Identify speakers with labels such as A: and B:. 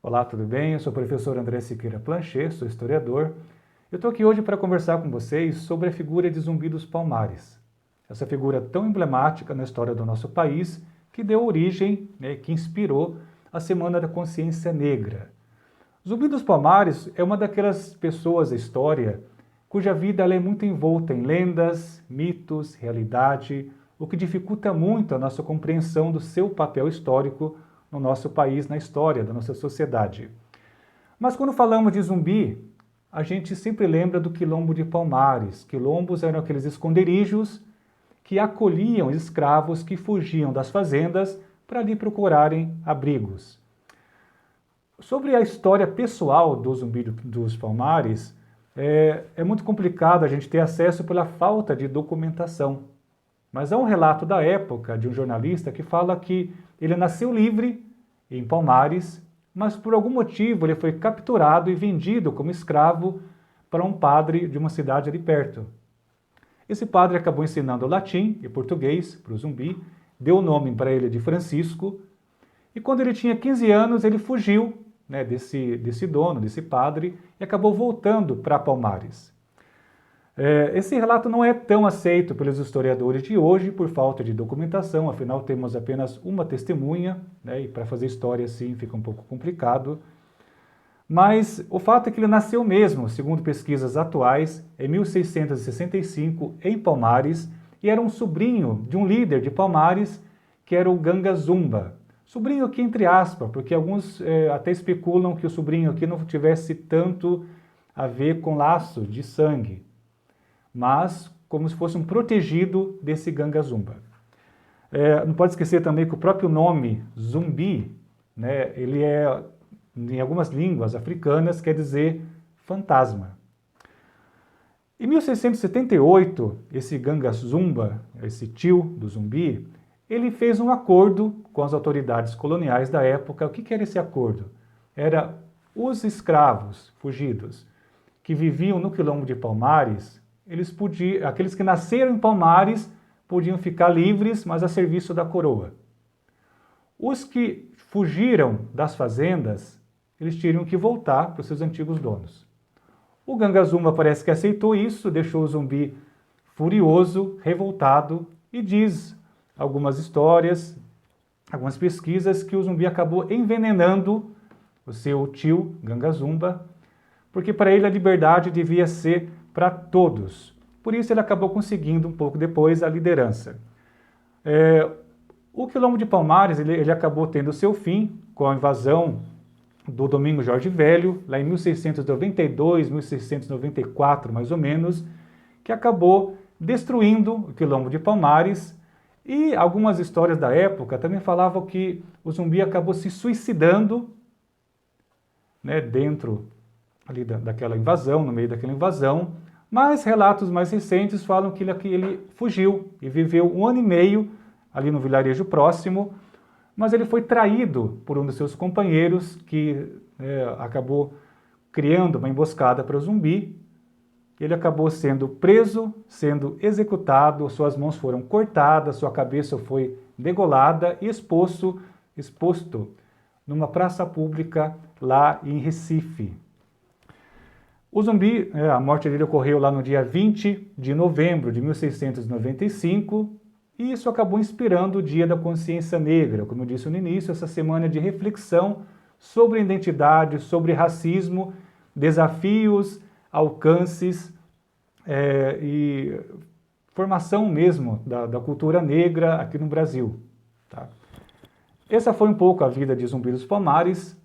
A: Olá, tudo bem? Eu sou o professor André Siqueira Planchet, sou historiador. Eu estou aqui hoje para conversar com vocês sobre a figura de Zumbi dos Palmares. Essa figura tão emblemática na história do nosso país que deu origem, que inspirou a Semana da Consciência Negra. Zumbi dos Palmares é uma daquelas pessoas da história cuja vida ela é muito envolta em lendas, mitos, realidade, o que dificulta muito a nossa compreensão do seu papel histórico no nosso país, na história da nossa sociedade. Mas quando falamos de zumbi, a gente sempre lembra do Quilombo de Palmares. Quilombos eram aqueles esconderijos que acolhiam escravos que fugiam das fazendas para ali procurarem abrigos. Sobre a história pessoal do Zumbi dos Palmares, é muito complicado a gente ter acesso pela falta de documentação. Mas há um relato da época de um jornalista que fala que ele nasceu livre em Palmares, mas por algum motivo ele foi capturado e vendido como escravo para um padre de uma cidade ali perto. Esse padre acabou ensinando latim e português para o Zumbi, deu o nome para ele de Francisco, e quando ele tinha 15 anos ele fugiu desse dono, desse padre, e acabou voltando para Palmares. Esse relato não é tão aceito pelos historiadores de hoje por falta de documentação, afinal temos apenas uma testemunha, e para fazer história assim fica um pouco complicado. Mas o fato é que ele nasceu mesmo, segundo pesquisas atuais, em 1665, em Palmares, e era um sobrinho de um líder de Palmares, que era o Ganga Zumba. Sobrinho aqui entre aspas, porque alguns até especulam que o sobrinho aqui não tivesse tanto a ver com laço de sangue, mas como se fosse um protegido desse Ganga Zumba. Não pode esquecer também que o próprio nome Zumbi, ele em algumas línguas africanas, quer dizer fantasma. Em 1678, esse Ganga Zumba, esse tio do Zumbi, ele fez um acordo com as autoridades coloniais da época. O que era esse acordo? Era os escravos fugidos que viviam no Quilombo de Palmares, aqueles que nasceram em Palmares podiam ficar livres, mas a serviço da coroa. Os que fugiram das fazendas, eles teriam que voltar para os seus antigos donos. O Ganga Zumba parece que aceitou isso, deixou o Zumbi furioso, revoltado, e diz algumas histórias, algumas pesquisas, que o Zumbi acabou envenenando o seu tio, Ganga Zumba, porque para ele a liberdade devia ser para todos. Por isso ele acabou conseguindo um pouco depois a liderança. O Quilombo de Palmares ele acabou tendo seu fim com a invasão do Domingos Jorge Velho, lá em 1692, 1694 mais ou menos, que acabou destruindo o Quilombo de Palmares, e algumas histórias da época também falavam que o Zumbi acabou se suicidando dentro ali daquela invasão, no meio daquela invasão, mas relatos mais recentes falam que ele fugiu e viveu 1 ano e meio ali no vilarejo próximo, mas ele foi traído por um dos seus companheiros que acabou criando uma emboscada para o Zumbi. Ele acabou sendo preso, sendo executado, suas mãos foram cortadas, sua cabeça foi degolada e exposto numa praça pública lá em Recife. O Zumbi, a morte dele ocorreu lá no dia 20 de novembro de 1695, e isso acabou inspirando o Dia da Consciência Negra, como eu disse no início, essa semana de reflexão sobre identidade, sobre racismo, desafios, alcances e formação mesmo da cultura negra aqui no Brasil. Tá? Essa foi um pouco a vida de Zumbi dos Palmares.